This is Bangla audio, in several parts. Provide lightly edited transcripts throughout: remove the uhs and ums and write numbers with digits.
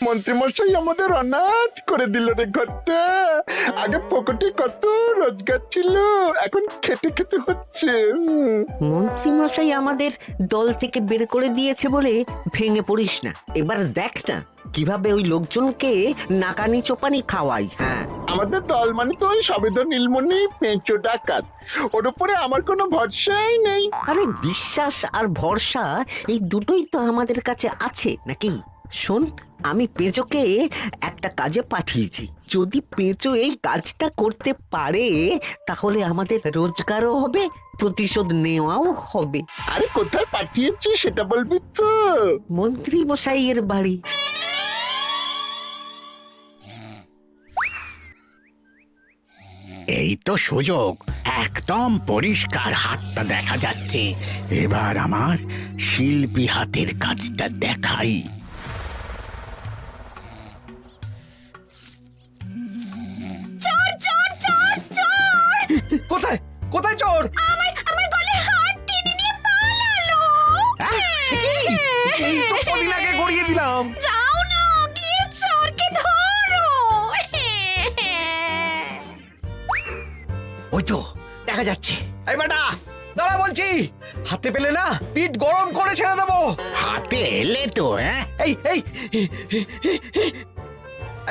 মন্ত্রীমশাই আমাদের অনাথ করে দিল রে ঘরটা। আগে পকেটে কত রোজগার ছিল, এখন খেটে খেতে হচ্ছে। মন্ত্রী মশাই আমাদের দল থেকে বের করে দিয়েছে বলে ভেঙে পড়িস না। এবার দেখ না কিভাবে ওই লোকজনকে নাকানি চোপানি খাওয়াই। হ্যাঁ, আমাদের দল মানে তো ওই সবেদন নীলমণি পেঁচো ডাকাত, ওর উপরে আমার কোনো ভরসাই নেই। আরে বিশ্বাস আর ভরসা এই দুটোই তো আমাদের কাছে আছে নাকি? শোন, আমি পেঁচোকে একটা কাজে পাঠিয়েছি। যদি পেঁচো এই কাজটা করতে পারে তাহলে আমাদের রোজগারও হবে, প্রতিশোধ নেওয়াও হবে। আরে কোথায় পাঠিয়েছি সেটা বলবি তো? মন্ত্রী মশাইয়ের বাড়ি। এই তো সুযোগ, একদম পরিষ্কার হাতটা দেখা যাচ্ছে। এবার আমার শিল্পী হাতের কাজটা দেখাই। কোথায় কোথায় চোর? আমার গলার হার টেনে নিয়ে পালালো। এই তো কদিন আগে গড়িয়ে দিলাম। যাও না, গিয়ে চোরকে ধরো। ওই তো দেখা যাচ্ছে। এই বেটা দাঁড়া বলছি, হাতে পেলে না পিঠ গরম করে ছেড়ে দেবো। হাতে এলে তো এই এই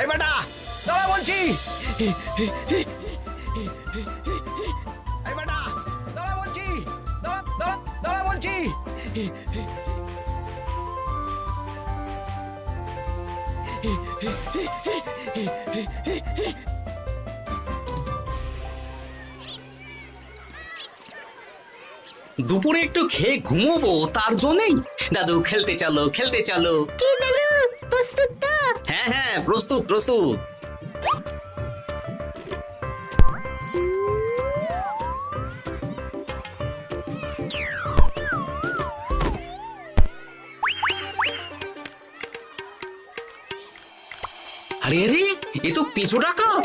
এই বেটা দাঁড়া বলছি। এই বেটা দাঁড়া বলছি, দাঁড়া বলছি। দুপুরে একটু খেয়ে ঘুমোবো তার জন্যই। দাদু খেলতে চলো, খেলতে চলো। কি দাদু, প্রস্তুত তো? হ্যাঁ হ্যাঁ, প্রস্তুত প্রস্তুত। আরে আরে, এ তো পিছু ডাকাত।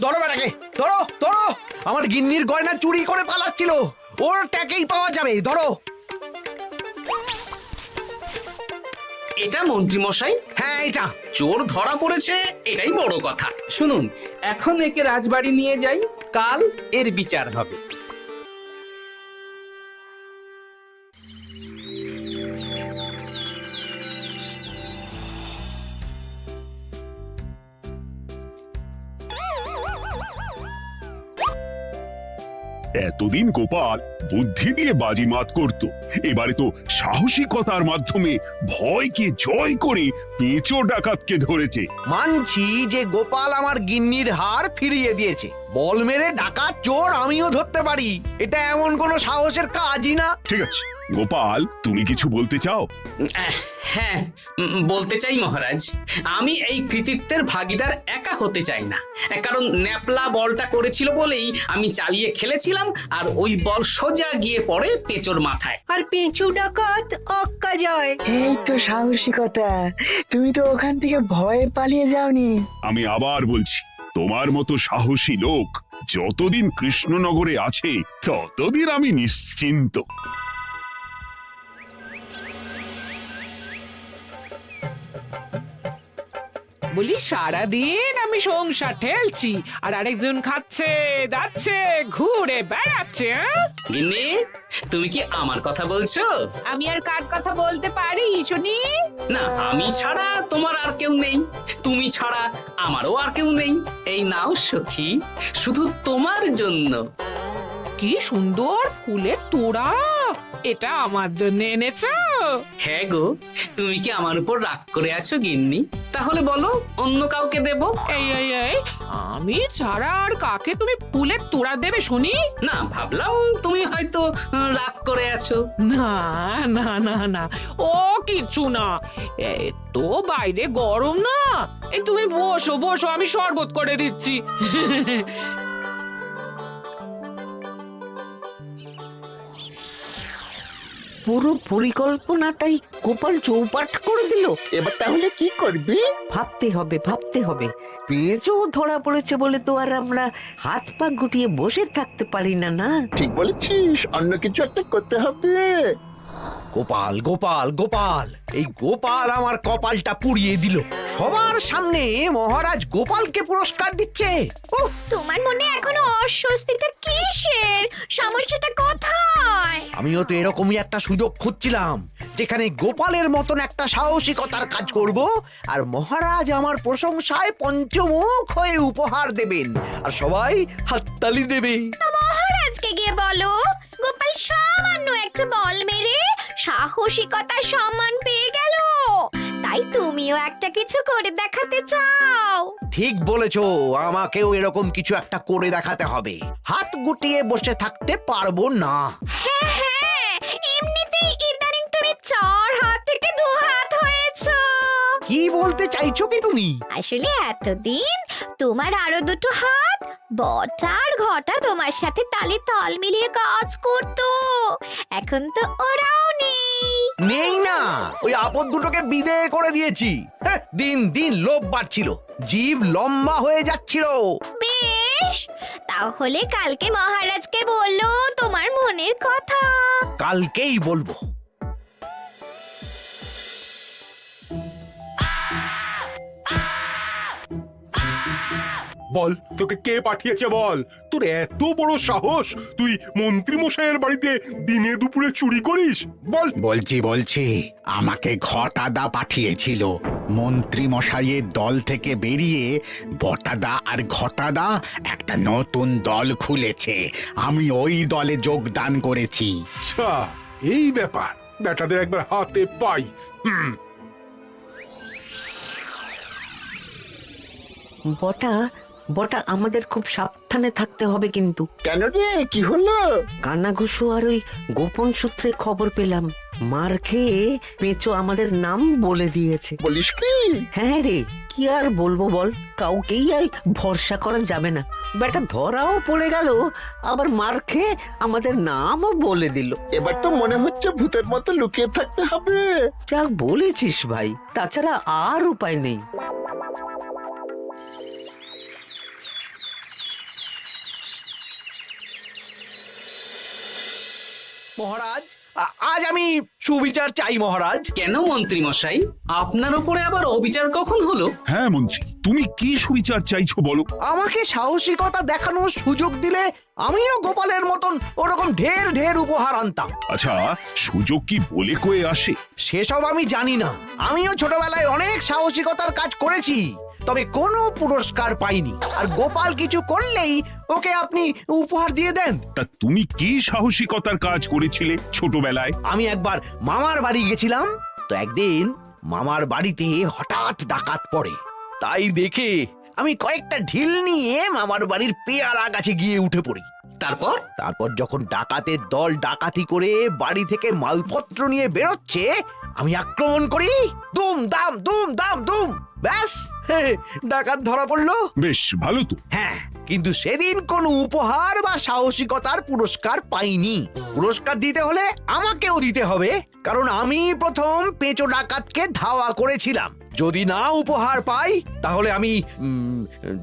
ধরো বেটাকে, ধরো ধরো। আমার গিন্নির গয়না চুরি করে পালাচ্ছিল, ওর ট্যাকেই পাওয়া যাবে। ধরো। এটা মন্ত্রী মশাই? হ্যাঁ এটা। চোর ধরা পড়েছে, এটাই বড় কথা। শুনুন, এখন একে রাজবাড়ি নিয়ে যাই, কাল এর বিচার হবে। এতদিন গোপাল বুদ্ধি দিয়ে বাজিমাত করত, এবারে তো সাহসিকতার মাধ্যমে ভয়কে জয় করে পেঁচো ডাকাতকে ধরেছে। মানছি যে গোপাল আমার গিন্নির হার ফিরিয়ে দিয়েছে। বল মেরে ডাকাত চোর আমিও ধরতে পারি, এটা এমন কোনো সাহসের কাজই না। ঠিক আছে গোপাল, তুমি কিছু বলতে চাও? হ্যাঁ, বলতে চাই মহারাজ। আমি এই কৃতিত্বের ভাগীদার একা হতে চাই না। কারণ ন্যাপলা বলটা করেছিল বলেই আমি চালিয়ে খেলেছিলাম, আর ওই বল সোজা গিয়ে পড়ে পেঁচোর মাথায়। আর পেঁচু ডাকাত অক্কা যায়। এই তো সাহসিকতা, তুমি তো ওখান থেকে ভয়ে পালিয়ে যাওনি। আমি আবার বলছি, তোমার মতো সাহসী লোক যতদিন কৃষ্ণনগরে আছে ততদিন আমি নিশ্চিন্ত। বলি সারাদিন আমি সংসার ঠেলছি আর আরেকজন খাচ্ছে যাচ্ছে ঘুরে বেড়াচ্ছে। গিন্নি, তুমি কি আমার কথা বলছো? আমি আর কার কথা বলতে পারি শুনি? না, আমি ছাড়া তোমার আর কেউ নেই, তুমি ছাড়া আমারও আর কেউ নেই। এই নাও সখী, শুধু তোমার জন্য। কি সুন্দর ফুলের তোড়া, এটা আমার জন্য এনেছো? হ্যাঁ গো, তুমি কি আমার উপর রাগ করে আছো গিন্নি? তাহলে বলো, অন্য কাউকে দেব? এই এই এই, আমি ছাড়া আর কাকে তুমি ফুলের তোড়া দেবে শুনি? না, ভাবলাম তুমি হয়তো রাগ করে আছো। না না না না, ও কিচ্ছু না। এই তো বাইরে গরম না, এই তুমি বসো বসো, আমি শরবত করে দিচ্ছি। পুরো পরিকল্পনাটাই গোপাল চৌপাট করে দিল। এবার তাহলে কি করবি? ভাবতে হবে, ভাবতে হবে। পেঁচো ধরা পড়েছে বলে তো আর আমরা হাত পা গুটিয়ে বসে থাকতে পারি না। না, ঠিক বলেছিস, অন্য কিছু একটা করতে হবে। গোপাল গোপাল গোপাল, এই গোপাল আমার কপালটা পুড়িয়ে দিল। সবার সামনে মহারাজ গোপালকে পুরস্কার দিচ্ছে। উফ, তোমার মনে এখনো অস্বস্তিটা কিসের? সমস্যাটা কোথায়? আমিও তো এরকমই একটা সুযোগ খুঁজছিলাম, যেখানে গোপালের মতন একটা সাহসিকতার কাজ করব, আর মহারাজ আমার প্রশংসায় পঞ্চমুখ হয়ে উপহার দেবেন, আর সবাই হাততালি দেবে। তো মহারাজকে গিয়ে বলো, গোপাল সামান্য একটা বল মেরে সাহসিকতার সম্মান পেয়ে গেল, তাই তুমিও একটা কিছু করে দেখাতে চাও। ঠিক বলেছো, আমাকেও এরকম কিছু একটা করে দেখাতে হবে। হাত গুটিয়ে বসে থাকতে পারবো না। হ্যাঁ হ্যাঁ, এমনিতেই ইদানিং তুমি 4 হাত থেকে 2 হাত হয়েছো। কি বলতে চাইছো কি তুমি? আসলে এতদিন তোমার আরো 2টো হাত বটা আর ঘটা তোমার সাথে তালে তাল মিলিয়ে কাজ করতো, এখন তো ওরাও নেই। নেই না, ওই আপদ দুটোকে বিদেয় করে দিয়েছি। হ্যাঁ, দিন দিন লোভ বাড়ছিল, জীব লম্বা হয়ে যাচ্ছিল। বেশ, তাহলে কালকে মহারাজকে বললো তোমার মনের কথা। কালকেই বলবো। বল, তোকে কে পাঠিয়েছে বল? তোর এত বড় সাহস, তুই মন্ত্রী মশাইয়ের বাড়িতে দিনে দুপুরে চুরি করিস? বল। বলছি আমাকে ঘটাদা পাঠিয়েছিল। মন্ত্রী মশাইয়ের দল থেকে বেরিয়ে বটাদা আর ঘটাদা একটা নতুন দল খুলেছে, আমি ওই দলে যোগদান করেছি। আচ্ছা, এই ব্যাপার। বেটাদের একবার হাতে পাই। বটা বটা আমাদের খুব সাবধানে থাকতে হবে কিন্তু। কেন রে, কি হলো? কানাঘুষো আর ওই গোপন সূত্রে খবর পেলাম, মার খেয়ে পেঁচো আমাদের নাম বলে দিয়েছে। বলিস কি? হ্যাঁ রে, কি আর বলবো বল, কাউকেই আর ভরসা করা যাবে না। বেটা ধরাও পড়ে গেল, আবার মার খেয়ে আমাদের নামও বলে দিল। এবার তো মনে হচ্ছে ভূতের মতো লুকিয়ে থাকতে হবে। যা বলেছিস ভাই, তাছাড়া আর উপায় নেই। মহারাজ, আজ আমি সুবিচার চাই মহারাজ। কেন মন্ত্রী মশাই, আপনার উপরে আবার অবিচার কখন হলো? হ্যাঁ মন্ত্রী, তুমি কি সুবিচার চাইছো বলো? আমাকে সাহসিকতা দেখানোর সুযোগ দিলে আমিও গোপালের মতন ওরকম ঢের ঢের উপহার আনতাম। আচ্ছা, সুযোগ কি বলে কয়ে আসে? সেসব আমি জানি না। আমিও ছোটবেলায় অনেক সাহসিকতার কাজ করেছি, তবে কোনো পুরস্কার পাইনি। আর গোপাল কিছু করলেই ওকে আপনি উপহার দিয়ে দেন। তা তুমি কি সাহসিকতার কাজ করেছিলে ছোটবেলায়? আমি একবার মামার বাড়ি গেছিলাম, তো একদিন মামার বাড়িতে হঠাৎ ডাকাত পড়ে। তাই দেখে আমি কয়েকটা ঢিল নিয়ে মামার বাড়ির পেয়ারা গাছে গিয়ে উঠে পড়ি। তারপর যখন ডাকাতের দল ডাকাতি করে বাড়ি থেকে মালপত্র নিয়ে বেরোচ্ছে, আমি আক্রমণ করি। দুম দাম দুম দাম দুম, ব্যাস ডাকাত ধরা পড়লো। বেশ ভালো তো। হ্যাঁ, কিন্তু সেদিন কোনো উপহার বা সাহসিকতার পুরস্কার পাইনি। পুরস্কার দিতে হলে আমাকেও দিতে হবে, কারণ আমি প্রথম পেঁচো ডাকাতকে ধাওয়া করেছিলাম। যদি না উপহার পাই তাহলে আমি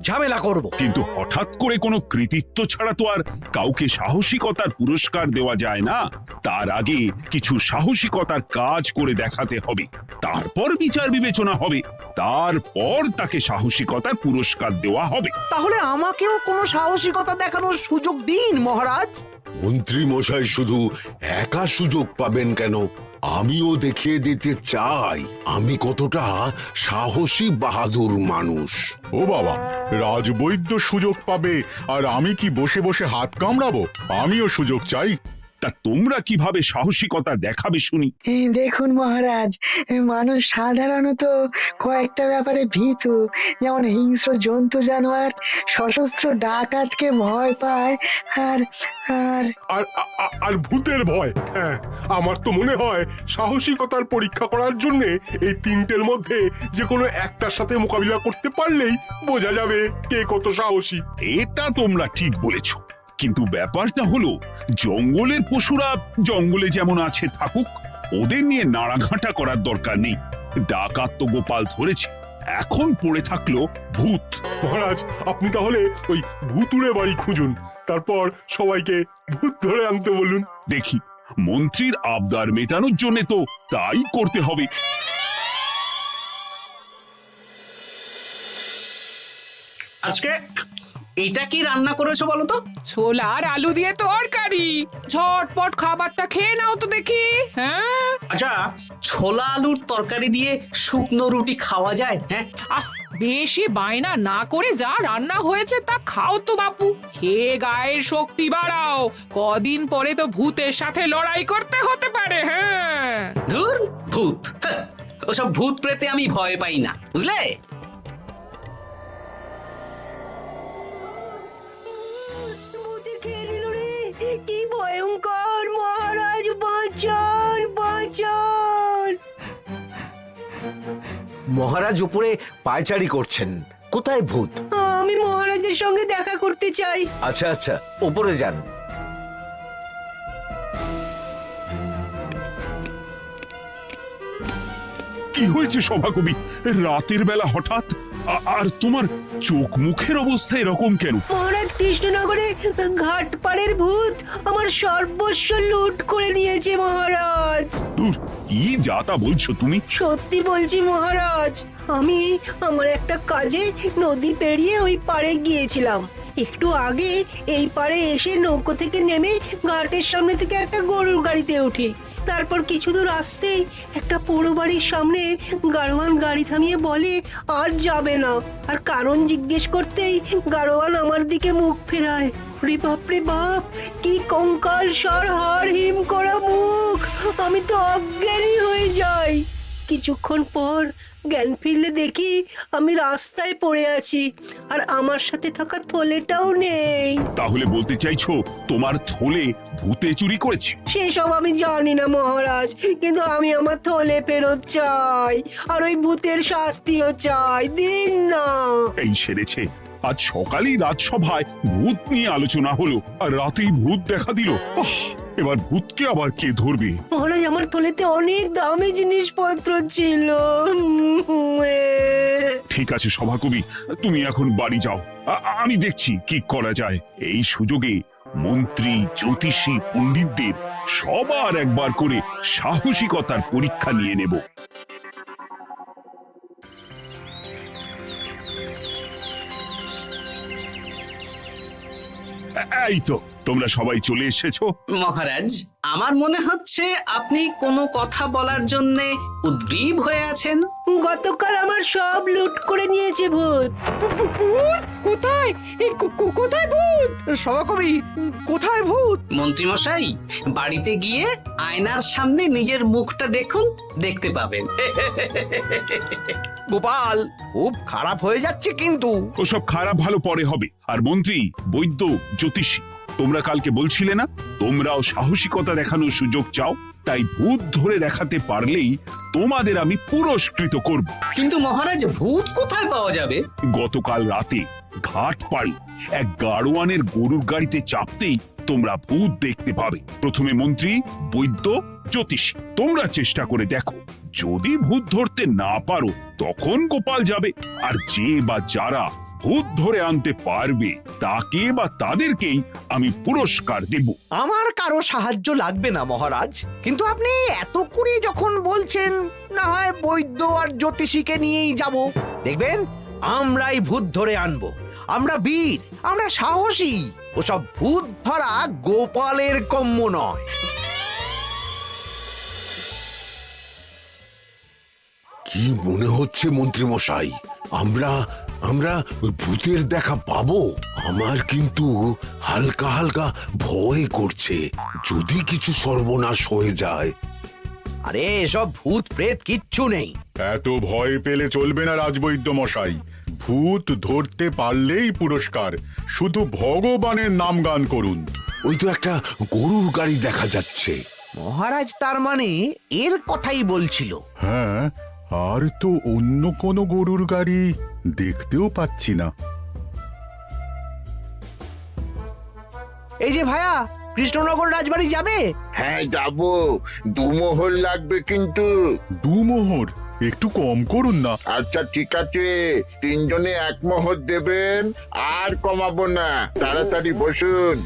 ঝামেলা করব। কিন্তু হঠাৎ করে কোনো কৃতিত্ব ছাড়া তো আর কাউকে সাহসিকতার পুরস্কার দেওয়া যায় না। তার আগে কিছু সাহসিকতার কাজ করে দেখাতে হবে, তারপর বিচার বিবেচনা হবে, তারপর তাকে সাহসিকতার পুরস্কার দেওয়া হবে। তাহলে আমাকেও কোনো সাহসিকতা দেখানোর সুযোগ দিন মহারাজ। মন্ত্রী মশাই শুধু একা সুযোগ পাবেন কেন, আমিও দেখিয়ে দিতে চাই আমি কতটা সাহসী বাহাদুর মানুষ। ও বাবা, রাজবৈদ্য সুযোগ পাবে আর আমি কি বসে বসে হাত কামড়াবো? আমিও সুযোগ চাই। তা তোমরা কিভাবে সাহসিকতা দেখাবে শুনি? দেখুন মহারাজ, মানুষ সাধারণত কয়েকটা ব্যাপারে ভীতু, যেমন হিংস্র জন্তু জানোয়ার, সশস্ত্র ডাকাতকে ভয় পায়, আর আর আর আর ভূতের ভয়। হ্যাঁ, আমার তো মনে হয় সাহসিকতার পরীক্ষা করার জন্য এই তিনটের মধ্যে যে কোনো একটার সাথে মোকাবিলা করতে পারলেই বোঝা যাবে কে কত সাহসী। এটা তোমরা ঠিক বলেছ, কিন্তু ব্যাপারটা হলো জঙ্গলের পশুরা জঙ্গলে যেমন আছে থাকুক, ওদের নিয়ে নাড়াঘাটা করার দরকার নেই। ডাকাত তো গোপাল ধরেছে, এখন পড়ে থাকলো ভূত। মহারাজ, আপনি তাহলে ওই ভূতুড়ে বাড়ি খুঁজুন, তারপর সবাইকে ভূত ধরে আনতে বলুন। দেখি মন্ত্রীর আবদার মেটানোর জন্য তো তাই করতে হবে। আজকে এটা কি রান্না করেছো বলো তো? ছোলা আর আলু দিয়ে তরকারি, ঝটপট খাবারটা খেয়ে নাও তো দেখি। হ্যাঁ, আচ্ছা, ছোলা আলুর তরকারি দিয়ে শুকনো রুটি খাওয়া যায়? হ্যাঁ, আহ বেশি বায়না না করে যা রান্না হয়েছে তা খাও তো বাপু, খেয়ে গায়ের শক্তি বাড়াও। কদিন পরে তো ভূতের সাথে লড়াই করতে হতে পারে। হ্যাঁ, ধুর ভূত, হ্যাঁ, ওসব ভূত প্রেতে আমি ভয় পাই না, বুঝলে? কি ভয়ঙ্কর! মহারাজ বাঁচান, বাঁচান! মহারাজ উপরে পায়চারি করছেন, কোথায় ভূত? আমি মহারাজের সঙ্গে দেখা করতে চাই। আচ্ছা আচ্ছা, উপরে যান। কি হয়েছে সভাকবি? রাতের বেলা হঠাৎ আর তোমার চোখ মুখের অবস্থা এরকম কেন? মহারাজ, কৃষ্ণনগরে ঘাটপাড়ের ভূত আমার সর্বস্ব লুট করে নিয়েছে মহারাজ। দূর, কি যা তা বলছো তুমি? সত্যি বলছি মহারাজ, আমি আমার একটা কাজে নদী পেরিয়ে ওই পাড়ে গিয়েছিলাম। একটু আগে এই পাড়ে এসে নৌকো থেকে নেমে ঘাটের সামনে থেকে একটা গরুর গাড়িতে উঠি। তারপর কিছু দূর আসতেই একটা পোড়ো বাড়ির সামনে গাড়োয়ান গাড়ি থামিয়ে বলে আর যাবে না। আর কারণ জিজ্ঞেস করতেই গাড়োয়ান আমার দিকে মুখ ফেরায়। রে বাপ রে বাপ, কি কঙ্কাল সার হাড় হিম করা মুখ! আমি তো অজ্ঞানী হয়ে যাই। কিছুক্ষণ পর জ্ঞান ফিরলে দেখি আমি রাস্তায় পড়ে আছি, আর আমার সাথে থাকা থলেটাও নেই। তাহলে বলতে চাইছো তোমার থলে ভূতে চুরি করেছে? সেসব আমি জানি না মহারাজ, কিন্তু আমি আমার থলে ফেরত চাই, আর ওই ভূতের শাস্তিও চাই। দিন না। এই সেরেছে, আজ সকালেই রাজসভায় ভূত নিয়ে আলোচনা হলো আর রাতেই ভূত দেখা দিল। এবার ভূতকে আবার কে ধরবে? মহারাজ, আমার থলেতে অনেক দামি জিনিসপত্র ছিল। ঠিক আছে সভাকবি, তুমি এখন বাড়ি যাও, আমি দেখছি কি করা যায়। এই সুযোগে মন্ত্রী, জ্যোতিষী, পণ্ডিতদের সবার একবার করে সাহসিকতার পরীক্ষা নিয়ে নেব। এই তো তোমরা সবাই চলে এসেছো। মহারাজ, আমার মনে হচ্ছে আপনি কোনো কথা বলার জন্য উদ্গ্রীব হয়ে আছেন। গতকাল আমার সব লুট করে নিয়েছে ভূত। কোথায়? কোথায় ভূত? সভাকবি, কোথায় ভূত? মন্ত্রী মশাই, বাড়িতে গিয়ে আয়নার সামনে নিজের মুখটা দেখুন, দেখতে পাবেন। গোপাল, খুব খারাপ হয়ে যাচ্ছে কিন্তু। ওসব খারাপ ভালো পরে হবে। আর মন্ত্রী, বৈদ্য, জ্যোতিষী, তোমরা কালকে বলছিলে না তোমরাও সাহসিকতা দেখানোর সুযোগ চাও? তাই ভূত ধরে দেখাতে পারলেই তোমাদের আমি পুরস্কৃত করব। কিন্তু মহারাজ, ভূত কোথায় পাওয়া যাবে? গতকাল রাতে ঘাট পাড়ি এক গাড়োয়ানের গরুর গাড়িতে চাপতেই তোমরা ভূত দেখতে পাবে। প্রথমে মন্ত্রী, বৈদ্য, জ্যোতিষী, তোমরা চেষ্টা করে দেখো। যদি ভূত ধরতে না পারো তখন গোপাল যাবে, আর যে বা যারা ভূত ধরে আনতে পারবে তাকে বা তাদেরকেই আমি পুরস্কার দেব। আমার কারো সাহায্য লাগবে না মহারাজ, কিন্তু আপনি এত করে যখন বলছেন, না হয় বৈদ্য আর জ্যোতিষীকে নিয়েই যাব। দেখবেন আমরাই ভূত ধরে আনবো। আমরা বীর, আমরা সাহসী। ওসব ভূত ধরা গোপালের কম্য নয়। কি মনে হচ্ছে মন্ত্রী মশাই, আমরা আমরা ওই ভূতের দেখা পাবো? আমার কিন্তু হালকা হালকা ভয় করছে, যদি কিছু সর্বনাশ হয়ে যায়। আরে এসব ভূত প্রেত কিচ্ছু নেই। এত ভয় পেলে চলবে না রাজবৈদ্য মশাই। ভূত ধরতে পারলেই পুরস্কার। শুধু ভগবানের নাম গান করুন। ওই তো একটা গরুর গাড়ি দেখা যাচ্ছে। মহারাজ তার মানে এর কথাই বলছিল। হ্যাঁ, আর তো অন্য কোনো গরুর গাড়ি দেখতেও পাচ্ছি না। এই যে ভায়া, কৃষ্ণনগর রাজবাড়ি যাবে? হ্যাঁ যাব, 2 মোহর লাগবে কিন্তু। 2 মোহর একটু কম করুন না। আচ্ছা ঠিক আছে, 3 জনে 1 মোহর দেবেন, আর কমাবো না। তাড়াতাড়ি বসুন।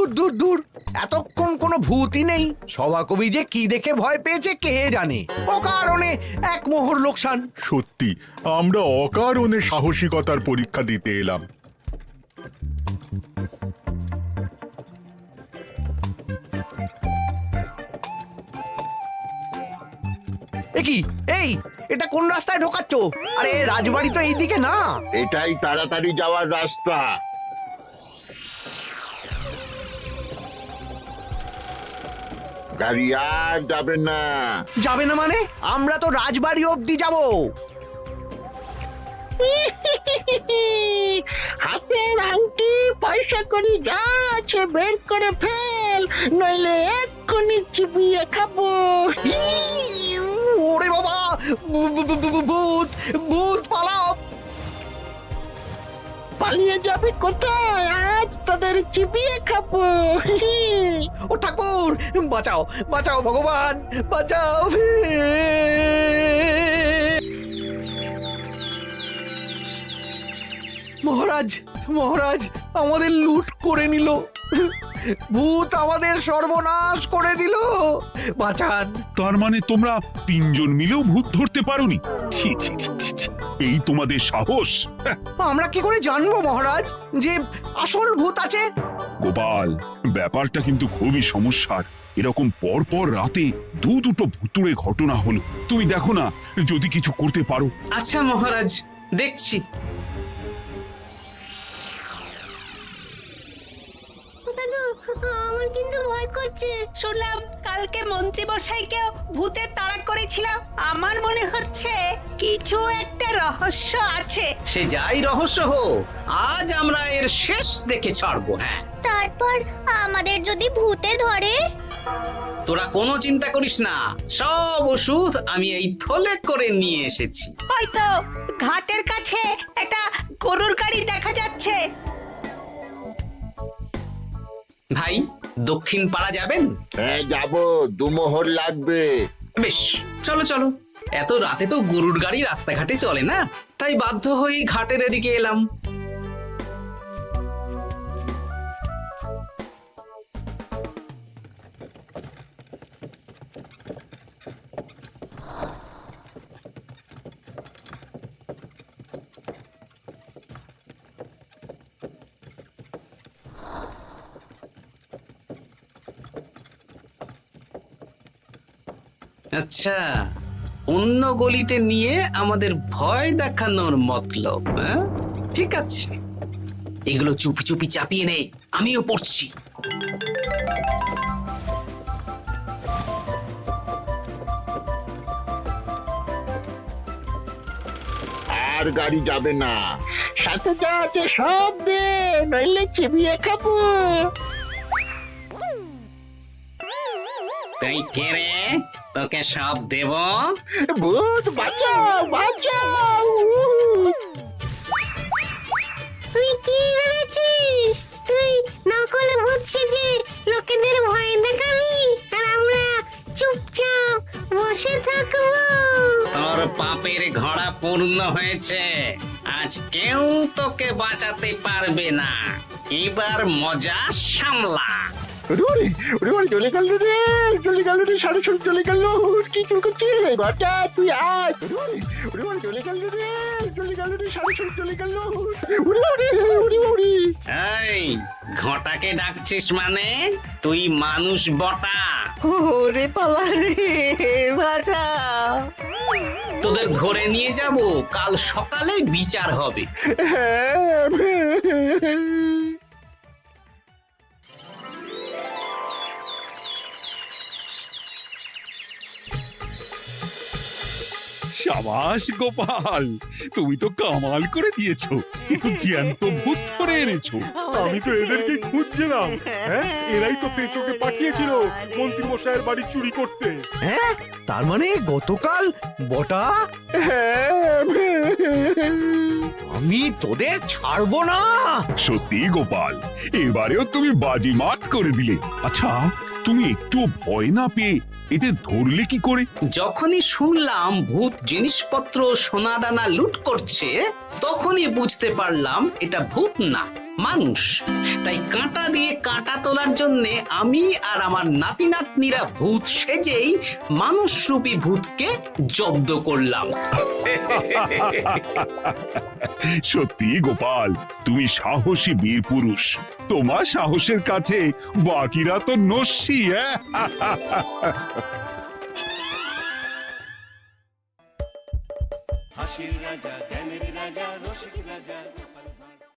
দূর দূর দূর, এতক্ষণ কোনো ভূতই নেই। সভাকবি যে কি দেখে ভয় পেয়েছে কে জানে। অকারণে এক মোহর লোকসান। সত্যি আমরা অকারণে সাহসিকতার পরীক্ষা দিতে এলাম। কি এই, এটা কোন রাস্তায় ঢোকাচ্ছ? আরে রাজবাড়ি তো এইদিকে না। এটাই তাড়াতাড়ি যাওয়ার রাস্তা। গাড়ি আর যাবে না। যাবে না মানে? আমরা তো রাজবাড়ি অবধি যাব। হাতের আংটি পয়সা করি যা আছে বের করে ফেল, নইলে এক্ষুনি চিবিয়ে খাবো। ওরে বাবা, ভূত ভূত, পালাও। পালিয়ে যাবে কোথায়? আজ তাদের চিবিয়ে খাবো। ও ঠাকুর, বাঁচাও বাঁচাও ভগবান, বাঁচাও। মহারাজ মহারাজ, আমাদের লুট করে নিল। ভূত আমাদের সর্বনাশ করে দিল। বাঁচান। তার মানে তোমরা তিনজন মিলেও ভূত ধরতে পারোনি? ছি ছি ছি ছি ছি। এই তোমাদের সাহস! আমরা কি করে জানবো মহারাজ যে আসল ভূত আছে? গোপাল, ব্যাপারটা কিন্তু খুবই সমস্যার। এরকম পর পর রাতে দুটো ভুতুড়ে ঘটনা হলো। তুমি দেখো না, যদি কিছু করতে পারো। আচ্ছা মহারাজ, দেখছি। আমার কিন্তু ভয় করছে। শুনলাম কালকে মন্ত্রী মশাইকেও ভূতের তাড়া করেছিল। আমার মনে হচ্ছে কিছু একটা রহস্য আছে। সে যাই রহস্য হোক, আজ আমরা এর শেষ দেখে ছাড়বো। হ্যাঁ, তারপর আমাদের যদি ভূতে ধরে? তোরা কোনো চিন্তা করিস না, সব ওষুধ আমি এই থলে করে নিয়ে এসেছি। হয়তো ঘাটের কাছে একটা গরুর গাড়ি দেখা যাচ্ছে। ভাই, দক্ষিণ পাড়া যাবেন? হ্যাঁ যাবো, দুমোহর লাগবে। বেশ, চলো চলো। এত রাতে তো গরুর গাড়ি রাস্তাঘাটে চলে না, তাই বাধ্য হয়ে ঘাটের এদিকে এলাম। আচ্ছা, অন্য গলিতে নিয়ে আমাদের ভয় দেখানোর মতলব? হ্যাঁ, ঠিক আছে, এগুলো চুপি চুপি চাপিয়ে নে, আমিও পড়ছি। আর গাড়ি যাবে না। সাথে যা আছে সব দে, নইলে চিবিয়ে খাবো। তুই কে রে? তোকে সব দেব? ভূত বাঁচাও বাঁচাও। তুই কি ভেবেছিস? তুই নকল ভূত সেজে লোকেদের ভয় দেখাবি আর আমরা চুপচাপ বসে থাকবো? তোর পাপের ঘোড়া পূর্ণ হয়েছে, আজ কেউ তোকে বাঁচাতে পারবে না। এবার মজা সামলা। চলে গেল রে, চলে গেল রে, সাড়ে ছয় চলে গেল। কি চুল করছে ঘরটা? তুই আয়। চলে গেল রে, চলে গেল রে, সাড়ে ছয় চলে গেল। এই ঘটাকে ডাকছিস মানে? তুই মানুষ বটা। ওরে বাবা রে, বাঁচা! তোদের ধরে নিয়ে যাব, কাল সকালে বিচার হবে। সাবাস গোপাল, তুমি তো কামাল করে দিয়েছো। কিন্তু জ্যান্ত ভূত ধরে এনেছো। আমি তো এদেরকে খুঁজছিলাম। হ্যাঁ, এরাই তো পেচোকে পাঠিয়েছিল মন্ত্রী মশাইয়ের বাড়ি চুরি করতে। হ্যাঁ, তার মানে গতকাল বটা। আমি তোদের ছাড়বো না। সত্যি গোপাল, এবারেও তুমি বাজিমাত করে দিলে। আচ্ছা, তুমি একটু ভয় না পেয়ে এদের ধরলে কি করে? যখনই শুনলাম ভূত জিনিসপত্র সোনাদানা লুট করছে, তখনই বুঝতে পারলাম এটা ভূত না, মানুষ। তাই কাঁটা দিয়ে কাঁটা তোলার জন্য আমি আর আমার নাতি নাতনিরা ভূত সেজেই মানুষরূপী ভূতকে জব্দ করলাম। সত্যি গোপাল, তুমি সাহসী বীর পুরুষ। তোমার সাহসের কাছে বাকিরা তো নস্যি। হাসির রাজা জ্ঞানের রাজা রসিক রাজা